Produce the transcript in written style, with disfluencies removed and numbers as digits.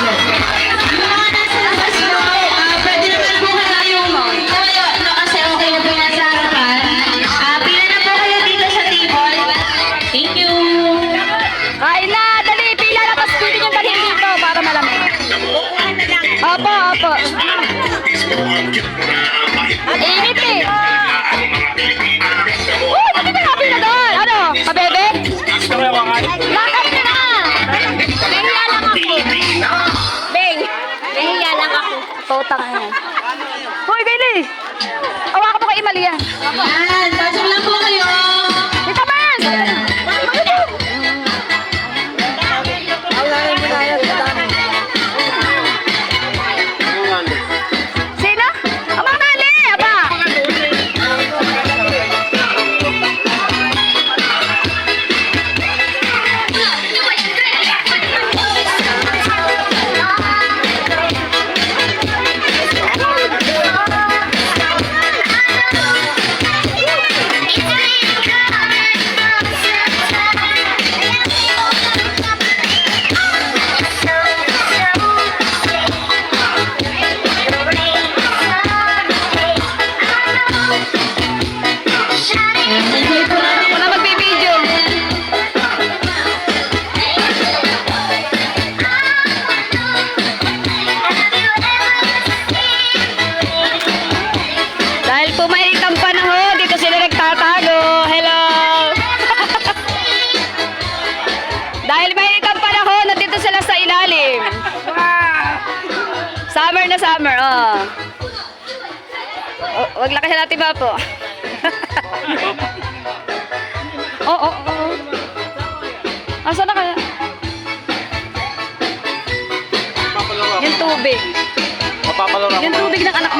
Yung mga nasa labas mo, pwede naman po kayo mo. No, kasi okay na po yung nasa harapan. Pila na po kayo dito sa table. Thank you. Kain na, dali, pila na, tapos pwede nyo dalhin dito para malamig. Opo, opo. Init eh. Uy, hindi ka happy na doon. Ano, pabebe? Lakad ka na. Nahiya lang ako. Beng, nahiya lang ako. Totang na yan. Hoy, Bailey. Awakan mo kay Imalia. Yan, pasok lang po kayo. Dito man. Sino? Abang Nali, aba. Wala magbibideo. Dahil po mainit ang panahon, dito sila nagtatago. Hello! Dahil mainit ang panahon, nandito sila sa ilalim. Summer na summer, oh. Wag lang kasi natin ba po? Oo, oo, oo. Asan na kaya? Yung tubig. Mapapalaro Yung tubig ng anak